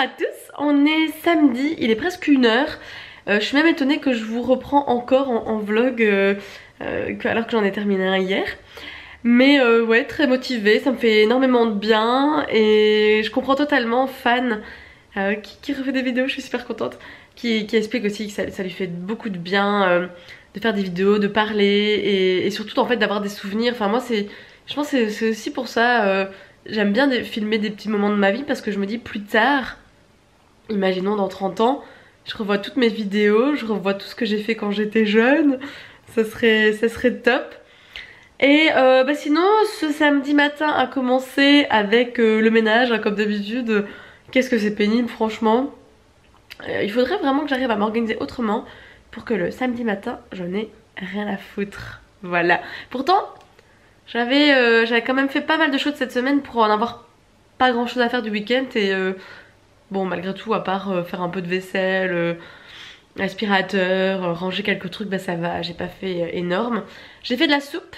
à tous, on est samedi, il est presque 1h. Je suis même étonnée que je vous reprends encore en vlog alors que j'en ai terminé un hier. Mais ouais, très motivée, ça me fait énormément de bien et je comprends totalement Fan qui refait des vidéos, je suis super contente, qui explique aussi que ça lui fait beaucoup de bien de faire des vidéos, de parler et surtout en fait d'avoir des souvenirs. Enfin moi je pense que c'est aussi pour ça, j'aime bien filmer des petits moments de ma vie parce que je me dis plus tard, imaginons dans 30 ans, je revois toutes mes vidéos, je revois tout ce que j'ai fait quand j'étais jeune, ça serait top. Et sinon ce samedi matin a commencé avec le ménage, hein, comme d'habitude. Qu'est-ce que c'est pénible franchement. Il faudrait vraiment que j'arrive à m'organiser autrement pour que le samedi matin je n'ai rien à foutre. Voilà. Pourtant j'avais quand même fait pas mal de choses cette semaine pour en avoir pas grand chose à faire du week-end. Et bon malgré tout, à part faire un peu de vaisselle, aspirateur, ranger quelques trucs, bah ça va, j'ai pas fait énorme. J'ai fait de la soupe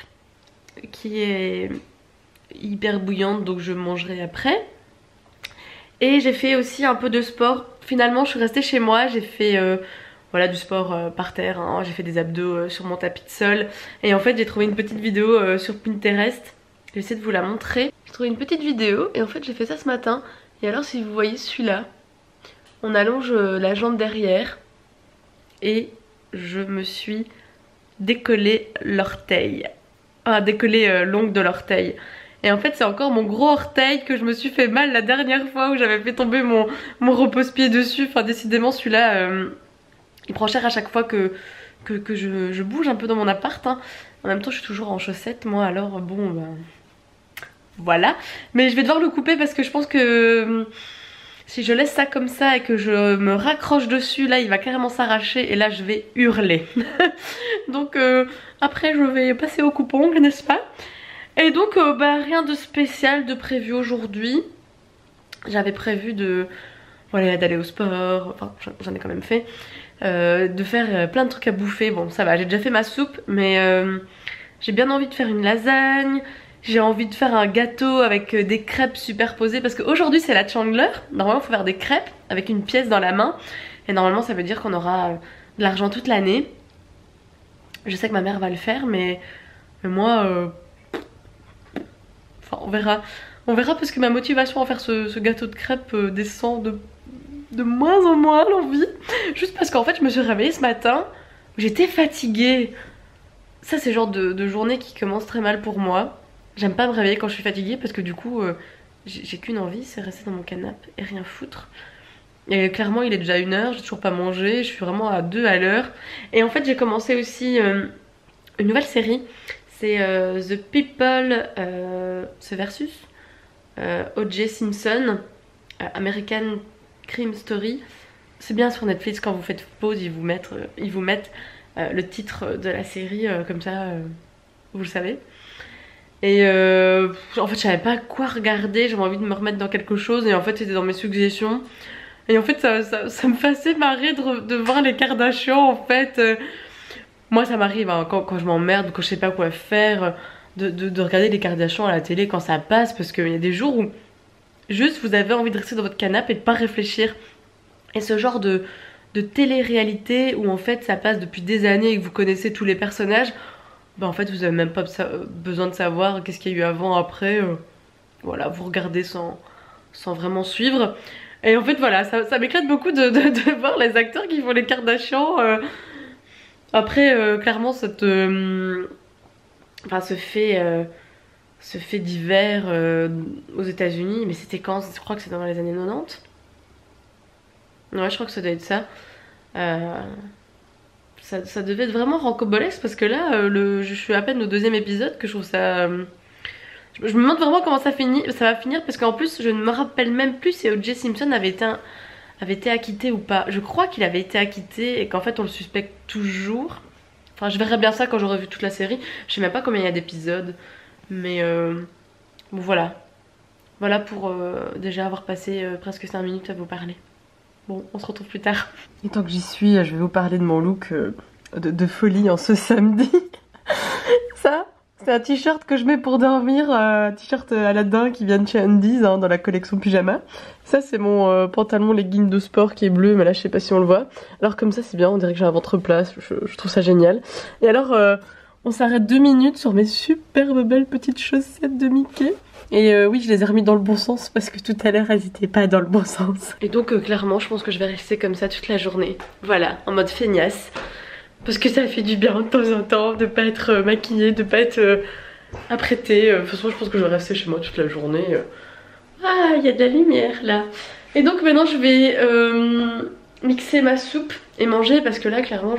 qui est hyper bouillante, donc je mangerai après. Et j'ai fait aussi un peu de sport. Finalement je suis restée chez moi, j'ai fait voilà, du sport par terre, hein. J'ai fait des abdos sur mon tapis de sol. Et en fait j'ai trouvé une petite vidéo sur Pinterest. Je vais essayer de vous la montrer. J'ai trouvé une petite vidéo et en fait j'ai fait ça ce matin. Et alors si vous voyez celui-là, on allonge la jambe derrière et je me suis décollé l'orteil. Ah, décollé l'ongle de l'orteil. Et en fait c'est encore mon gros orteil que je me suis fait mal la dernière fois où j'avais fait tomber mon repose-pied dessus. Enfin décidément celui-là il prend cher à chaque fois que je bouge un peu dans mon appart, hein. En même temps je suis toujours en chaussettes moi, alors bon bah, voilà. Mais je vais devoir le couper parce que je pense que si je laisse ça comme ça et que je me raccroche dessus, là il va carrément s'arracher et là je vais hurler. Donc après je vais passer au coupe-ongles, n'est-ce pas? Et donc rien de spécial de prévu aujourd'hui. J'avais prévu voilà, d'aller au sport, enfin j'en ai quand même fait, de faire plein de trucs à bouffer. Bon ça va, j'ai déjà fait ma soupe, mais j'ai bien envie de faire une lasagne. J'ai envie de faire un gâteau avec des crêpes superposées parce qu'aujourd'hui c'est la Chandler. Normalement il faut faire des crêpes avec une pièce dans la main. Et normalement ça veut dire qu'on aura de l'argent toute l'année. Je sais que ma mère va le faire, mais moi enfin on verra. On verra parce que ma motivation à faire ce gâteau de crêpes descend de moins en moins l'envie. Juste parce qu'en fait je me suis réveillée ce matin, j'étais fatiguée. Ça c'est le genre de journée qui commence très mal pour moi. J'aime pas me réveiller quand je suis fatiguée parce que du coup j'ai qu'une envie, c'est rester dans mon canapé et rien foutre. Et clairement il est déjà 1h, j'ai toujours pas mangé, je suis vraiment à 2 à l'heure. Et en fait j'ai commencé aussi une nouvelle série, c'est The People, c'est versus O.J. Simpson, American Crime Story. C'est bien sur Netflix, quand vous faites pause ils vous mettent le titre de la série, comme ça vous le savez. Et en fait je savais pas quoi regarder, j'avais envie de me remettre dans quelque chose et en fait c'était dans mes suggestions. Et en fait ça me fait assez marrer de voir les Kardashians en fait. Moi ça m'arrive hein, quand je m'emmerde, quand je sais pas quoi faire, de regarder les Kardashians à la télé quand ça passe, parce qu'il y a des jours où juste vous avez envie de rester dans votre canapé et de pas réfléchir. Et ce genre de télé-réalité où en fait ça passe depuis des années et que vous connaissez tous les personnages, bah en fait vous avez même pas besoin de savoir qu'est-ce qu'il y a eu avant, après, voilà, vous regardez sans vraiment suivre. Et en fait voilà, ça m'éclate beaucoup de voir les acteurs qui font les Kardashians. Après clairement cette enfin ce fait divers aux États-Unis, mais c'était quand? Je crois que c'est dans les années 90. Ouais, je crois que ça doit être ça. Ça devait être vraiment rocambolesque parce que là, je suis à peine au 2e épisode que je trouve ça... je me demande vraiment comment ça va finir parce qu'en plus, je ne me rappelle même plus si O.J. Simpson avait été acquitté ou pas. Je crois qu'il avait été acquitté et qu'en fait on le suspecte toujours. Enfin, je verrai bien ça quand j'aurai vu toute la série. Je sais même pas combien il y a d'épisodes. Mais bon, voilà. Voilà pour déjà avoir passé presque 5 minutes à vous parler. Bon, on se retrouve plus tard. Et tant que j'y suis, je vais vous parler de mon look de folie en ce samedi. Ça, C'est un t-shirt que je mets pour dormir, un t-shirt Aladdin qui vient de chez Undies hein, dans la collection pyjama. Ça c'est mon pantalon legging de sport qui est bleu, mais là je sais pas si on le voit. Alors comme ça c'est bien, on dirait que j'ai un ventre plat, je trouve ça génial. Et alors on s'arrête 2 minutes sur mes superbes belles petites chaussettes de Mickey. Et oui, je les ai remis dans le bon sens parce que tout à l'heure elles étaient pas dans le bon sens. Et donc clairement je pense que je vais rester comme ça toute la journée. Voilà, en mode feignasse. Parce que ça fait du bien de temps en temps de pas être maquillée, de pas être apprêtée. De toute façon je pense que je vais rester chez moi toute la journée. Ah, il y a de la lumière là. Et donc maintenant je vais mixer ma soupe et manger parce que là clairement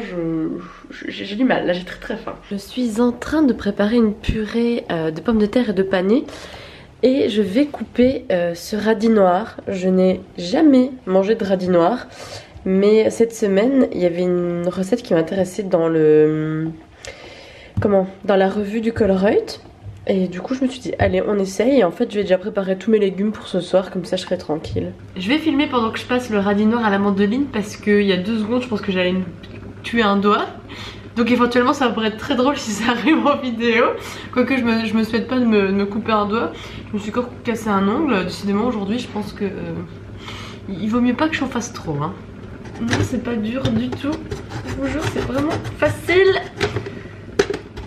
j'ai du mal, là j'ai très faim. Je suis en train de préparer une purée de pommes de terre et de panais. Et je vais couper ce radis noir. Je n'ai jamais mangé de radis noir. Mais cette semaine, il y avait une recette qui m'intéressait dans le... dans la revue du Colruyt. Et du coup, je me suis dit, allez, on essaye. Et en fait, je vais déjà préparer tous mes légumes pour ce soir. Comme ça, je serai tranquille. Je vais filmer pendant que je passe le radis noir à la mandoline. Parce qu'il y a 2 secondes, je pense que j'allais me tuer un doigt. Donc éventuellement ça pourrait être très drôle si ça arrive en vidéo. Quoique je me souhaite pas de me couper un doigt. Je me suis encore cassé un ongle. Décidément aujourd'hui je pense que il vaut mieux pas que j'en fasse trop hein. Non c'est pas dur du tout. Je vous jure c'est vraiment facile.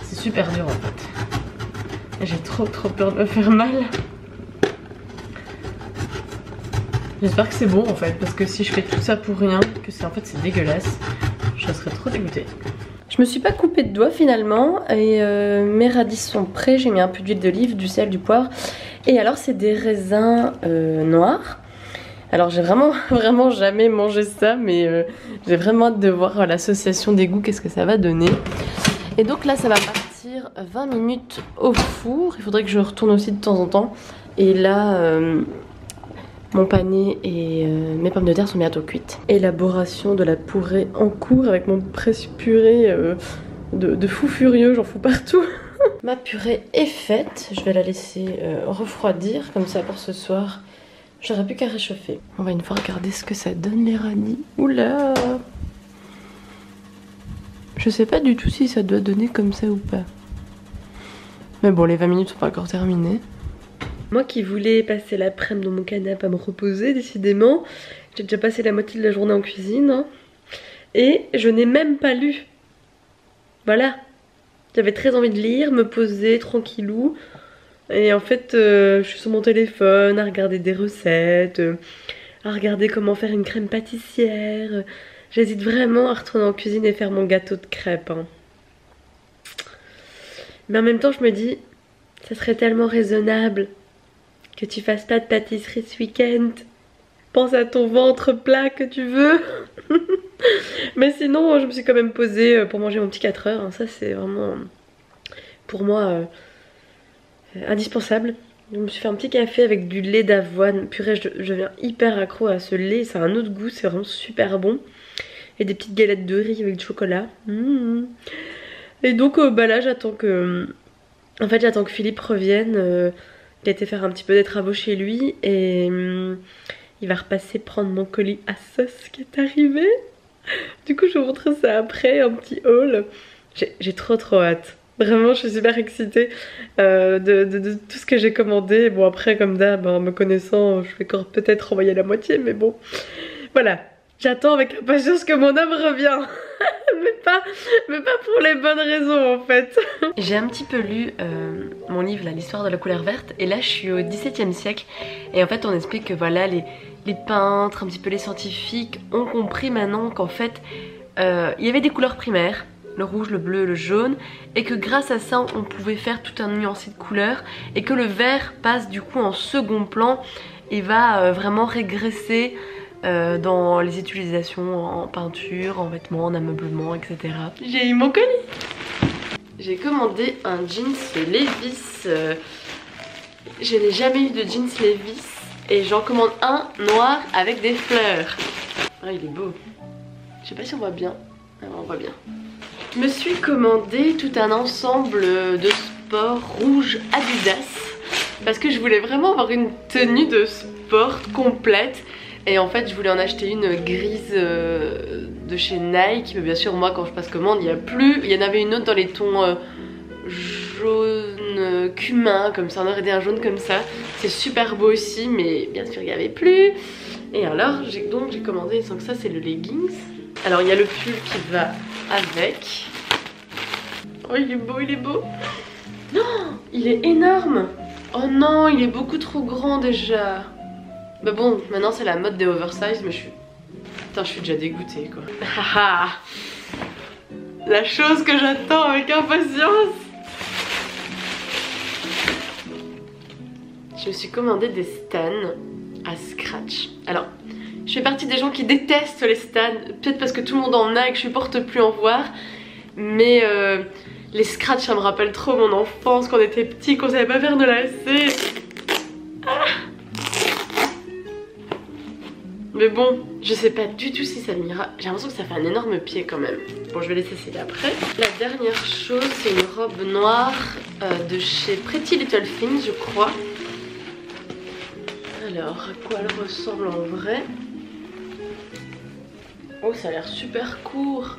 C'est super dur en fait. J'ai trop peur de me faire mal. J'espère que c'est bon en fait. Parce que si je fais tout ça pour rien, que c'est en fait c'est dégueulasse, je serais trop dégoûtée. Je me suis pas coupée de doigts finalement et mes radis sont prêts. J'ai mis un peu d'huile d'olive, du sel, du poivre. Et alors c'est des raisins noirs. Alors j'ai vraiment jamais mangé ça, mais j'ai vraiment hâte de voir l'association des goûts, qu'est-ce que ça va donner. Et donc là ça va partir 20 minutes au four. Il faudrait que je retourne aussi de temps en temps. Et là... mon panais et mes pommes de terre sont bientôt cuites. Élaboration de la purée en cours avec mon presse-purée de fou furieux, j'en fous partout. Ma purée est faite, je vais la laisser refroidir comme ça pour ce soir. J'aurais plus qu'à réchauffer. On va une fois regarder ce que ça donne les radis. Oula! Je sais pas du tout si ça doit donner comme ça ou pas. Mais bon, les 20 minutes sont pas encore terminées. Moi qui voulais passer l'après-midi dans mon canapé à me reposer, décidément, j'ai déjà passé la moitié de la journée en cuisine. Hein, et je n'ai même pas lu. Voilà. J'avais très envie de lire, me poser tranquillou. Et en fait, je suis sur mon téléphone à regarder des recettes, à regarder comment faire une crème pâtissière. J'hésite vraiment à retourner en cuisine et faire mon gâteau de crêpes. Hein. Mais en même temps, je me dis, ça serait tellement raisonnable que tu fasses pas de pâtisserie ce week-end. Pense à ton ventre plat que tu veux. Mais sinon je me suis quand même posée pour manger mon petit 4 heures hein. Ça c'est vraiment pour moi indispensable. Je me suis fait un petit café avec du lait d'avoine. Purée je deviens hyper accro à ce lait. Ça a un autre goût, c'est vraiment super bon. Et des petites galettes de riz avec du chocolat. Et donc bah là j'attends que... En fait j'attends que Philippe revienne. Il a été faire un petit peu des travaux chez lui et il va repasser prendre mon colis à sauce qui est arrivé. Du coup je vais vous montrer ça après, un petit haul. J'ai trop hâte. Vraiment je suis super excitée de tout ce que j'ai commandé. Bon après comme d'hab, en me connaissant, je vais encore peut-être envoyer la moitié mais bon. Voilà, j'attends avec impatience que mon homme revienne. mais pas pour les bonnes raisons en fait. J'ai un petit peu lu mon livre là, l'histoire de la couleur verte. Et là je suis au XVIIe siècle. Et en fait on explique que voilà les peintres, un petit peu les scientifiques ont compris maintenant qu'en fait il y avait des couleurs primaires, le rouge, le bleu, le jaune, et que grâce à ça on pouvait faire tout un nuancé de couleurs. Et que le vert passe du coup en second plan et va vraiment régresser dans les utilisations en peinture, en vêtements, en ameublement, etc. J'ai eu mon colis. J'ai commandé un jeans Levi's. Je n'ai jamais eu de jeans Levi's. Et j'en commande un noir avec des fleurs. Ah, il est beau. Je sais pas si on voit bien. Ah, on voit bien. Je me suis commandé tout un ensemble de sport rouge Adidas. Parce que je voulais vraiment avoir une tenue de sport complète. Et en fait je voulais en acheter une grise de chez Nike. Mais bien sûr moi quand je passe commande il n'y a plus. Il y en avait une autre dans les tons jaune cumin, comme ça on aurait dit un jaune comme ça. C'est super beau aussi, mais bien sûr il n'y avait plus. Et alors j'ai commandé, donc ça c'est le leggings. Alors il y a le pull qui va avec. Oh il est beau, il est beau. Non, il est énorme. Oh non, il est beaucoup trop grand déjà. Bah bon, maintenant c'est la mode des oversize, mais je suis... Putain, je suis déjà dégoûtée quoi. La chose que j'attends avec impatience. Je me suis commandé des stands à scratch. Alors, je fais partie des gens qui détestent les stands, peut-être parce que tout le monde en a et que je supporte plus en voir. Mais les scratch, ça me rappelle trop mon enfance, quand on était petit, qu'on savait pas faire de lacets. Ah. Mais bon, je sais pas du tout si ça m'ira. J'ai l'impression que ça fait un énorme pied quand même. Bon, je vais laisser essayer après. La dernière chose, c'est une robe noire de chez Pretty Little Things, je crois. Alors, à quoi elle ressemble en vrai? Oh, ça a l'air super court.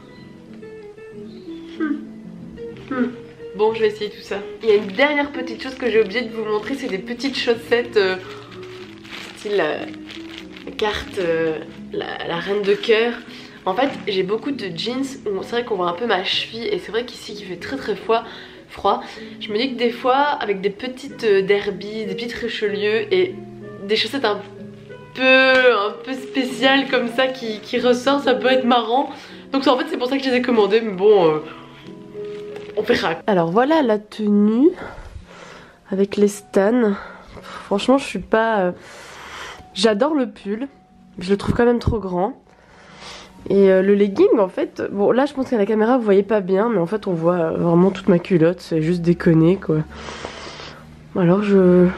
Bon, je vais essayer tout ça. Il y a une dernière petite chose que j'ai oublié de vous montrer, c'est des petites chaussettes style carte la reine de cœur. En fait, j'ai beaucoup de jeans où c'est vrai qu'on voit un peu ma cheville, et c'est vrai qu'ici il fait très froid. Je me dis que des fois, avec des petites derbies, des petites Richelieu et des chaussettes un peu spéciales comme ça qui ressortent, ça peut être marrant. Donc en fait c'est pour ça que je les ai commandées, mais bon, on verra. Alors voilà la tenue avec les stans. Franchement je suis pas... J'adore le pull, je le trouve quand même trop grand. Et le legging en fait, bon là je pense qu'à la caméra vous voyez pas bien, mais en fait on voit vraiment toute ma culotte, c'est juste déconné quoi. Alors je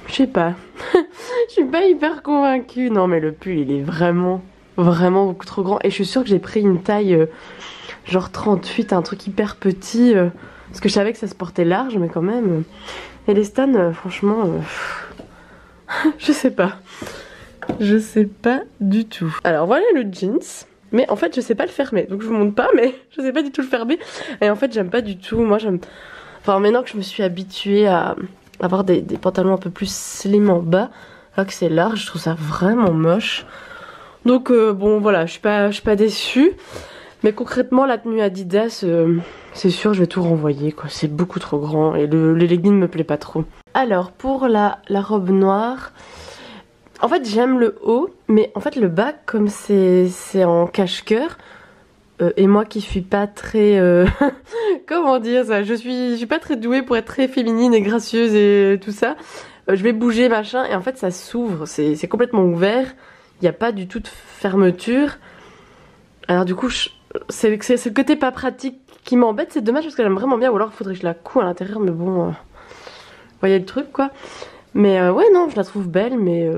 sais pas, je suis pas hyper convaincue. Non mais le pull il est vraiment beaucoup trop grand, et je suis sûre que j'ai pris une taille genre 38, un truc hyper petit, parce que je savais que ça se portait large, mais quand même. Et les stans franchement je sais pas du tout. Alors voilà le jeans, mais en fait je sais pas le fermer, donc je vous montre pas, mais je sais pas du tout le fermer. Et en fait j'aime pas du tout, moi j'aime... Enfin maintenant que je me suis habituée à avoir des pantalons un peu plus slim en bas, là que c'est large, je trouve ça vraiment moche. Donc bon voilà, je suis pas déçue. Mais concrètement la tenue Adidas, c'est sûr je vais tout renvoyer quoi, c'est beaucoup trop grand et le legging me plaît pas trop. Alors pour la robe noire, en fait j'aime le haut, mais en fait le bas comme c'est en cache-cœur, et moi qui suis pas très... comment dire ça, je suis pas très douée pour être très féminine et gracieuse et tout ça. Je vais bouger machin, et en fait ça s'ouvre, c'est complètement ouvert, il n'y a pas du tout de fermeture. Alors du coup c'est le côté pas pratique qui m'embête, c'est dommage parce que j'aime vraiment bien, ou alors il faudrait que je la coue à l'intérieur, mais bon, vous voyez le truc quoi. Mais ouais non, je la trouve belle, mais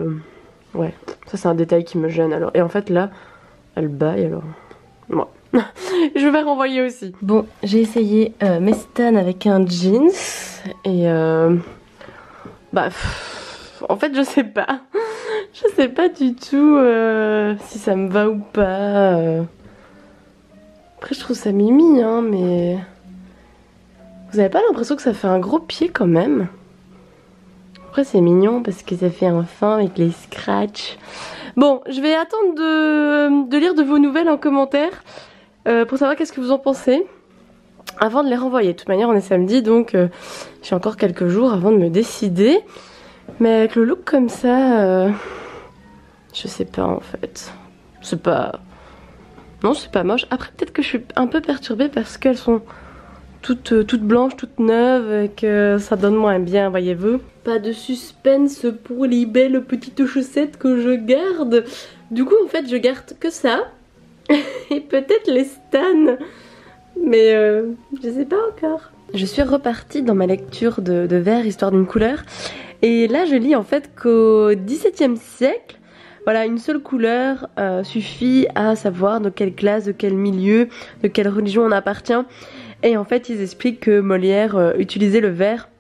ouais, ça c'est un détail qui me gêne alors. Et en fait là, elle baille alors, ouais. Je vais renvoyer aussi. Bon, j'ai essayé mes stans avec un jeans, et bah en fait je sais pas du tout si ça me va ou pas. Après je trouve ça mimi hein, mais vous avez pas l'impression que ça fait un gros pied quand même? Après c'est mignon parce que ça fait un fin avec les scratchs. Bon, je vais attendre de lire de vos nouvelles en commentaire pour savoir qu'est-ce que vous en pensez avant de les renvoyer. De toute manière on est samedi, donc j'ai encore quelques jours avant de me décider. Mais avec le look comme ça, je sais pas en fait. C'est pas... Non, c'est pas moche. Après peut-être que je suis un peu perturbée parce qu'elles sont toutes blanches, toutes neuves, et que ça donne moins bien, voyez-vous. Pas de suspense pour les belles petites chaussettes que je garde. Du coup en fait je garde que ça. Et peut-être les stans. Mais je sais pas encore. Je suis repartie dans ma lecture de vers, histoire d'une couleur. Et là je lis en fait qu'au XVIIe siècle, voilà, une seule couleur suffit à savoir de quelle classe, de quel milieu, de quelle religion on appartient. Et en fait ils expliquent que Molière utilisait le vert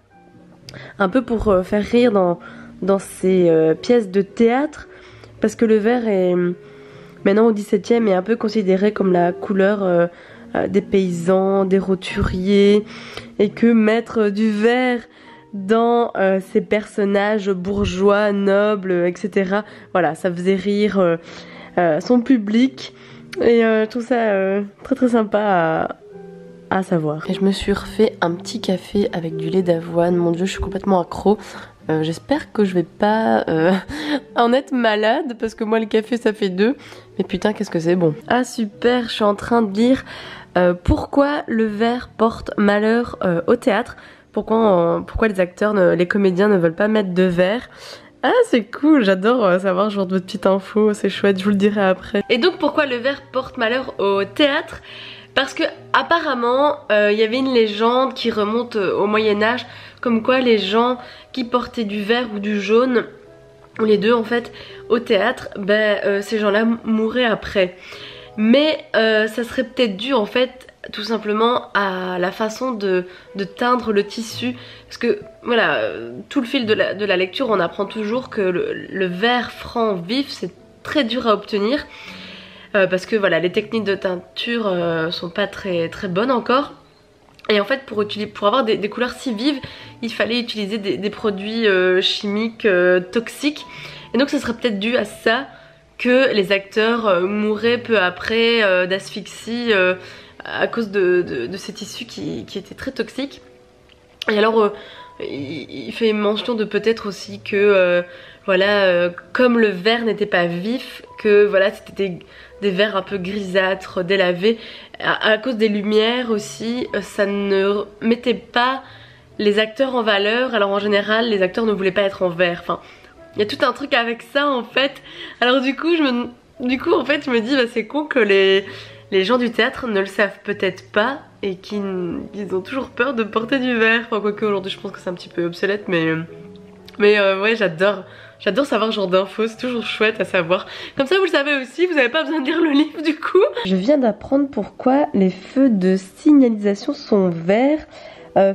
un peu pour faire rire dans ses pièces de théâtre, parce que le vert est maintenant au XVIIe est un peu considéré comme la couleur des paysans, des roturiers, et que mettre du vert dans ces personnages bourgeois, nobles, etc. Voilà, ça faisait rire son public et je trouve ça très très sympa à savoir. Et je me suis refait un petit café avec du lait d'avoine. Mon dieu, je suis complètement accro. J'espère que je vais pas en être malade parce que moi le café ça fait 2. Mais putain qu'est-ce que c'est bon. Ah super, je suis en train de lire pourquoi le vert porte malheur au théâtre. Pourquoi les acteurs, les comédiens ne veulent pas mettre de vert. Ah c'est cool, j'adore savoir ce genre de petites infos, c'est chouette, je vous le dirai après. Et donc pourquoi le vert porte malheur au théâtre? Parce que apparemment il y avait une légende qui remonte au Moyen-Âge, comme quoi les gens qui portaient du vert ou du jaune, ou les deux en fait, au théâtre, ces gens-là mouraient après. Mais ça serait peut-être dû en fait tout simplement à la façon de teindre le tissu. Parce que voilà, tout le fil de la lecture, on apprend toujours que le vert franc vif, c'est très dur à obtenir. Parce que voilà, les techniques de teinture sont pas très bonnes encore. Et en fait pour avoir des couleurs si vives, il fallait utiliser des produits chimiques toxiques. Et donc ça serait peut-être dû à ça que les acteurs mouraient peu après d'asphyxie à cause de ces tissus qui étaient très toxiques. Et alors il fait mention de peut-être aussi que voilà, comme le vert n'était pas vif, que voilà c'était des verres un peu grisâtres, délavés, à cause des lumières aussi, ça ne mettait pas les acteurs en valeur. Alors en général les acteurs ne voulaient pas être en vert, enfin il y a tout un truc avec ça en fait. Alors du coup en fait je me dis c'est con que les gens du théâtre ne le savent peut-être pas et qu'ils ont toujours peur de porter du vert. Enfin quoique aujourd'hui je pense que c'est un petit peu obsolète, mais ouais j'adore savoir ce genre d'infos, c'est toujours chouette à savoir. Comme ça vous le savez aussi, vous n'avez pas besoin de lire le livre du coup. Je viens d'apprendre pourquoi les feux de signalisation sont verts.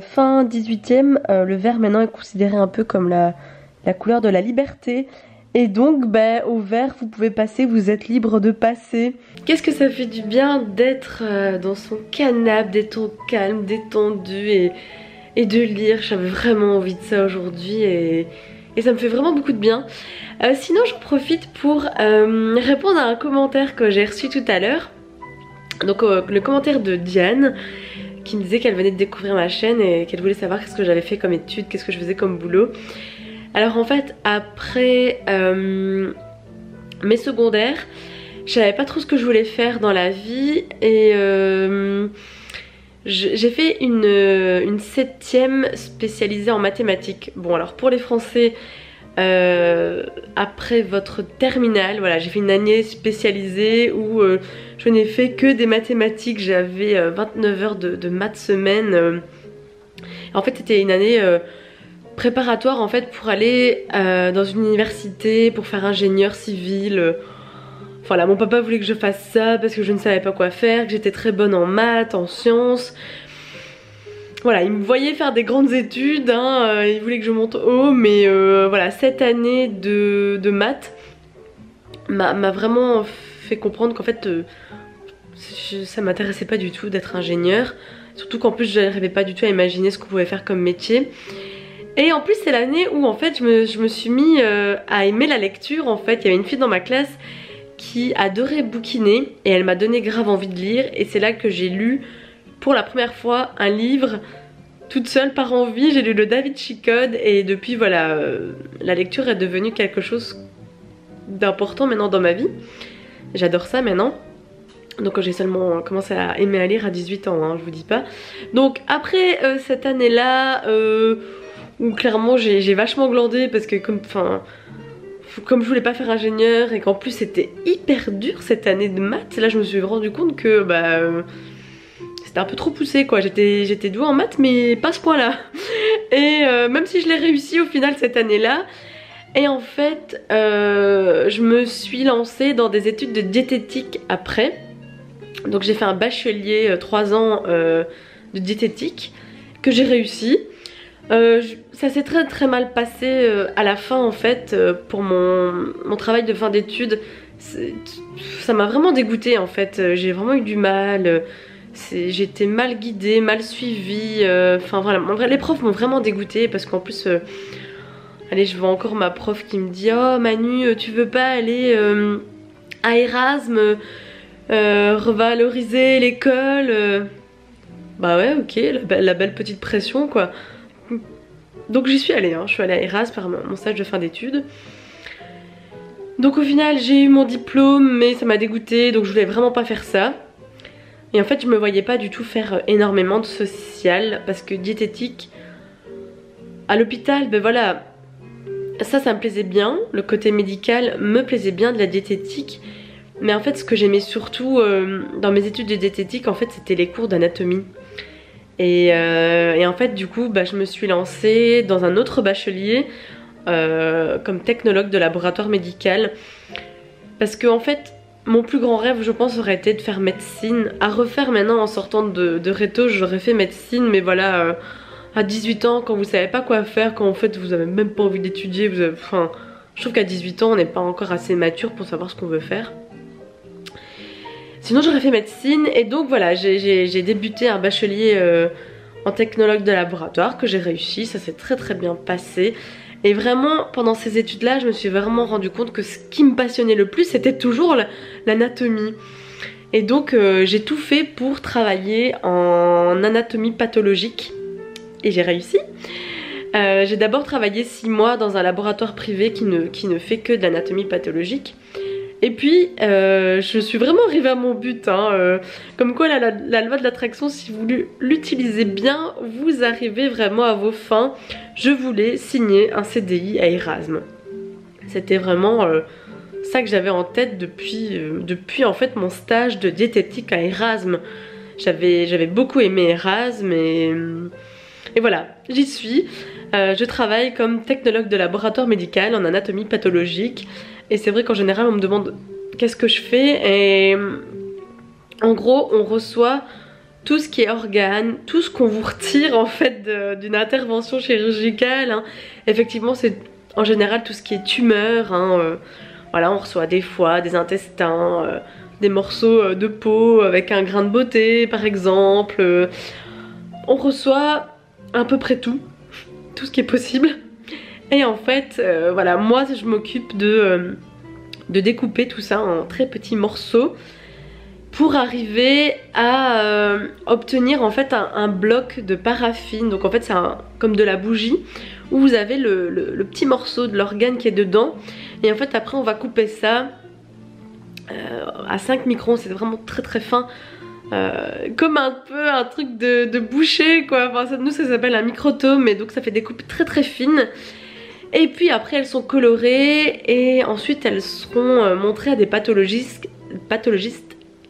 Fin 18e, le vert maintenant est considéré un peu comme la couleur de la liberté. Et donc au vert vous pouvez passer, vous êtes libre de passer. Qu'est-ce que ça fait du bien d'être dans son canapé, d'être au calme, détendu et de lire. J'avais vraiment envie de ça aujourd'hui et ça me fait vraiment beaucoup de bien. Sinon j'en profite pour répondre à un commentaire que j'ai reçu tout à l'heure. Donc le commentaire de Diane qui me disait qu'elle venait de découvrir ma chaîne et qu'elle voulait savoir qu'est-ce que j'avais fait comme études, qu'est-ce que je faisais comme boulot. Alors en fait après mes secondaires, je savais pas trop ce que je voulais faire dans la vie et j'ai fait une 7e spécialisée en mathématiques. Bon alors pour les français, après votre terminale, voilà j'ai fait une année spécialisée où je n'ai fait que des mathématiques. J'avais 29 heures de maths semaine. En fait c'était une année préparatoire en fait pour aller dans une université pour faire ingénieur civil. Voilà, mon papa voulait que je fasse ça parce que je ne savais pas quoi faire, que j'étais très bonne en maths, en sciences. Voilà, il me voyait faire des grandes études, hein, il voulait que je monte haut, mais voilà, cette année de maths m'a vraiment fait comprendre qu'en fait ça m'intéressait pas du tout d'être ingénieur. Surtout qu'en plus je n'arrivais pas du tout à imaginer ce qu'on pouvait faire comme métier. Et en plus c'est l'année où en fait je me suis mis à aimer la lecture. En fait il y avait une fille dans ma classe qui adorait bouquiner et elle m'a donné grave envie de lire. Et c'est là que j'ai lu pour la première fois un livre toute seule par envie. J'ai lu le Da Vinci Code et depuis voilà la lecture est devenue quelque chose d'important maintenant dans ma vie. J'adore ça maintenant. Donc j'ai seulement commencé à aimer à lire à 18 ans, hein, je vous dis pas. Donc après cette année là où clairement j'ai vachement glandé parce que comme je voulais pas faire ingénieur et qu'en plus c'était hyper dur cette année de maths, là je me suis rendu compte que c'était un peu trop poussé quoi. J'étais douée en maths mais pas à ce point là. Et même si je l'ai réussi au final cette année là. Et en fait je me suis lancée dans des études de diététique après. Donc j'ai fait un bachelier 3 ans de diététique que j'ai réussi. Ça s'est très mal passé à la fin en fait pour mon travail de fin d'études. Ça m'a vraiment dégoûtée en fait, j'ai vraiment eu du mal. J'ai été mal guidée, mal suivie, enfin voilà, en vrai, les profs m'ont vraiment dégoûtée parce qu'en plus, allez, je vois encore ma prof qui me dit oh Manu, tu veux pas aller à Erasme, revaloriser l'école Bah ouais, ok, la belle petite pression quoi. Donc j'y suis allée, hein. Je suis allée à Erasme par mon stage de fin d'études. Donc au final j'ai eu mon diplôme mais ça m'a dégoûtée, donc je voulais vraiment pas faire ça. Et en fait je me voyais pas du tout faire énormément de social parce que diététique à l'hôpital, ben voilà, ça me plaisait bien, le côté médical me plaisait bien de la diététique. Mais en fait ce que j'aimais surtout dans mes études de diététique en fait c'était les cours d'anatomie. Et en fait du coup bah, je me suis lancée dans un autre bachelier comme technologue de laboratoire médical. Parce que en fait mon plus grand rêve je pense aurait été de faire médecine. À refaire maintenant en sortant de réto j'aurais fait médecine, mais voilà à 18 ans quand vous savez pas quoi faire, quand en fait vous avez même pas envie d'étudier, enfin je trouve qu'à 18 ans on n'est pas encore assez mature pour savoir ce qu'on veut faire. Sinon j'aurais fait médecine et donc voilà j'ai débuté un bachelier en technologue de laboratoire que j'ai réussi, ça s'est très bien passé. Et vraiment pendant ces études là je me suis vraiment rendu compte que ce qui me passionnait le plus c'était toujours l'anatomie. Et donc j'ai tout fait pour travailler en anatomie pathologique et j'ai réussi. J'ai d'abord travaillé 6 mois dans un laboratoire privé qui ne fait que de l'anatomie pathologique. Et puis je suis vraiment arrivée à mon but, hein. Comme quoi la loi de l'attraction, si vous l'utilisez bien, vous arrivez vraiment à vos fins. Je voulais signer un CDI à Erasme. C'était vraiment ça que j'avais en tête depuis en fait mon stage de diététique à Erasme. J'avais beaucoup aimé Erasme et voilà, j'y suis. Je travaille comme technologue de laboratoire médical en anatomie pathologique. Et c'est vrai qu'en général on me demande qu'est-ce que je fais et en gros on reçoit tout ce qui est organes, tout ce qu'on vous retire en fait d'une intervention chirurgicale, hein. Effectivement c'est en général tout ce qui est tumeur, hein. Voilà, on reçoit des foies, des intestins, des morceaux de peau avec un grain de beauté par exemple. On reçoit à peu près tout ce qui est possible. Et en fait, voilà, moi je m'occupe de découper tout ça en très petits morceaux pour arriver à obtenir en fait un bloc de paraffine. Donc en fait c'est comme de la bougie où vous avez le petit morceau de l'organe qui est dedans. Et en fait après on va couper ça à 5 microns, c'est vraiment très fin. Comme un peu un truc de boucher quoi, enfin, nous ça s'appelle un microtome et donc ça fait des coupes très fines. Et puis après elles sont colorées et ensuite elles seront montrées à des pathologistes,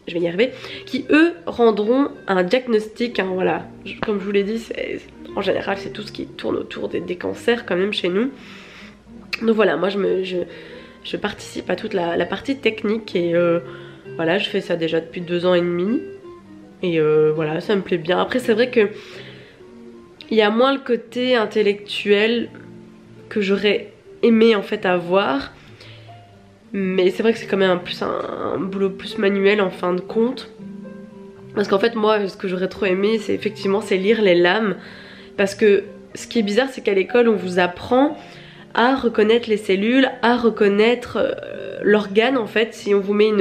je vais y arriver, qui eux rendront un diagnostic, hein, voilà. Comme je vous l'ai dit, en général c'est tout ce qui tourne autour des cancers quand même chez nous. Donc voilà, moi je participe à toute la partie technique et voilà, je fais ça déjà depuis 2 ans et demi. Et voilà, ça me plaît bien. Après c'est vrai que il y a moins le côté intellectuel que j'aurais aimé en fait avoir, mais c'est vrai que c'est quand même un boulot plus manuel en fin de compte, parce qu'en fait moi ce que j'aurais trop aimé c'est effectivement lire les lames, parce que ce qui est bizarre c'est qu'à l'école on vous apprend à reconnaître les cellules, à reconnaître l'organe en fait. Si on vous met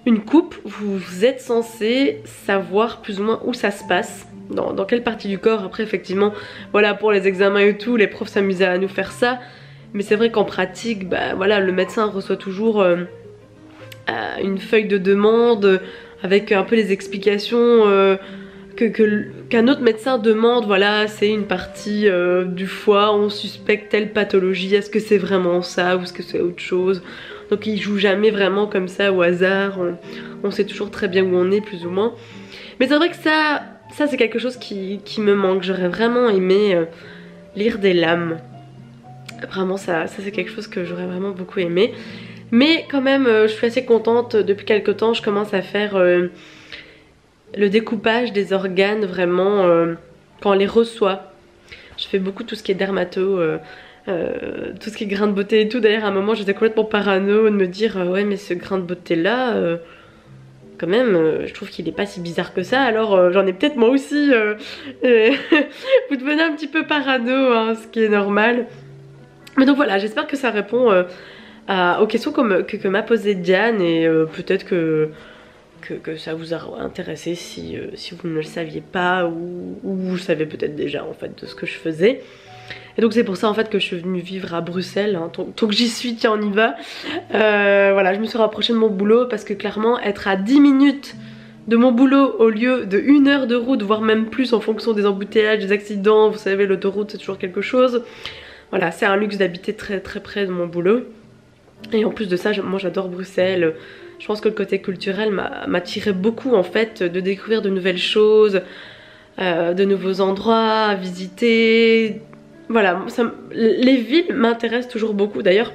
une coupe, vous êtes censé savoir plus ou moins où ça se passe, dans quelle partie du corps. Après effectivement voilà, pour les examens et tout les profs s'amusaient à nous faire ça, mais c'est vrai qu'en pratique bah voilà, le médecin reçoit toujours une feuille de demande avec un peu les explications qu'un autre médecin demande. Voilà, c'est une partie du foie, on suspecte telle pathologie, est-ce que c'est vraiment ça ou est-ce que c'est autre chose. Donc il joue jamais vraiment comme ça au hasard, on sait toujours très bien où on est plus ou moins. Mais c'est vrai que ça c'est quelque chose qui me manque. J'aurais vraiment aimé lire des lames. Vraiment ça c'est quelque chose que j'aurais vraiment beaucoup aimé. Mais quand même je suis assez contente, depuis quelques temps je commence à faire le découpage des organes vraiment quand on les reçoit. Je fais beaucoup tout ce qui est dermato, tout ce qui est grain de beauté et tout. D'ailleurs à un moment j'étais complètement parano de me dire ouais mais ce grain de beauté là quand même, je trouve qu'il est pas si bizarre que ça, alors j'en ai peut-être moi aussi. Vous devenez un petit peu parano, hein, ce qui est normal. Mais donc voilà, j'espère que ça répond aux questions que m'a posé Diane, et peut-être que ça vous a intéressé si vous ne le saviez pas, ou vous le savez peut-être déjà en fait de ce que je faisais. Et donc c'est pour ça en fait que je suis venue vivre à Bruxelles, hein. Tant que j'y suis, tiens on y va. Voilà, je me suis rapprochée de mon boulot parce que clairement être à 10 minutes de mon boulot au lieu de 1 heure de route, voire même plus en fonction des embouteillages, des accidents, vous savez l'autoroute c'est toujours quelque chose. Voilà, c'est un luxe d'habiter très très près de mon boulot. Et en plus de ça, moi j'adore Bruxelles. Je pense que le côté culturel m'attirait beaucoup en fait, de découvrir de nouvelles choses, de nouveaux endroits à visiter. Voilà, les villes m'intéressent toujours beaucoup. D'ailleurs,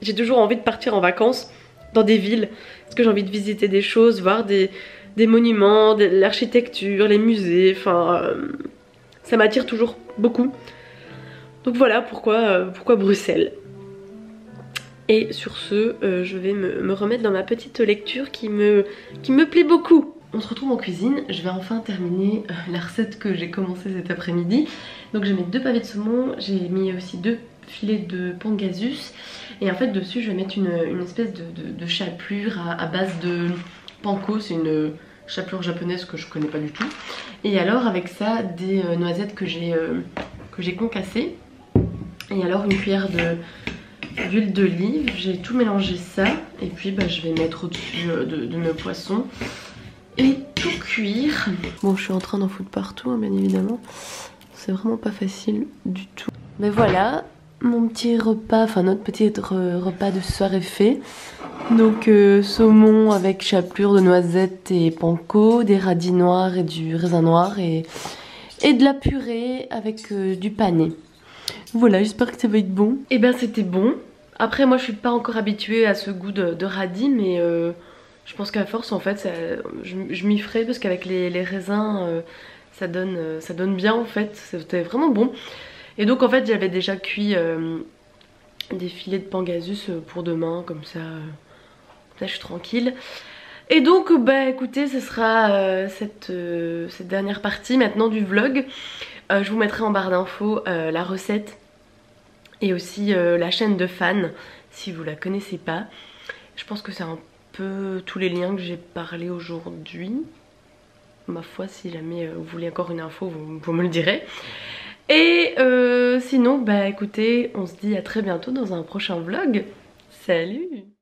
j'ai toujours envie de partir en vacances dans des villes parce que j'ai envie de visiter des choses, voir des monuments, l'architecture, les musées, enfin ça m'attire toujours beaucoup. Donc voilà pourquoi Bruxelles. Et sur ce, je vais me remettre dans ma petite lecture qui me plaît beaucoup. On se retrouve en cuisine, je vais enfin terminer la recette que j'ai commencée cet après-midi. Donc j'ai mis 2 pavés de saumon, j'ai mis aussi 2 filets de pangasus. Et en fait dessus je vais mettre une espèce de chapelure à base de panko, c'est une chapelure japonaise que je connais pas du tout. Et alors avec ça des noisettes que j'ai concassées. Et alors une cuillère d'huile d'olive, j'ai tout mélangé ça. Et puis bah, je vais mettre au-dessus de mes poissons et tout cuire. Bon, je suis en train d'en foutre partout, hein, bien évidemment. C'est vraiment pas facile du tout. Mais voilà, mon petit repas, enfin notre petit repas de ce soir est fait. Donc saumon avec chapelure de noisettes et panko, des radis noirs et du raisin noir et de la purée avec du pané. Voilà, j'espère que ça va être bon. Et ben c'était bon. Après moi je suis pas encore habituée à ce goût de radis, mais je pense qu'à force en fait ça, je m'y ferai parce qu'avec les raisins ça donne bien en fait, c'était vraiment bon. Et donc en fait j'avais déjà cuit des filets de pangasus pour demain, comme ça je suis tranquille. Et donc bah écoutez, ce sera cette dernière partie maintenant du vlog. Je vous mettrai en barre d'infos la recette et aussi la chaîne de fans si vous la connaissez pas. Je pense que c'est un peu tous les liens que j'ai parlé aujourd'hui. Ma foi, si jamais vous voulez encore une info, vous me le direz. Et sinon, bah écoutez, on se dit à très bientôt dans un prochain vlog. Salut!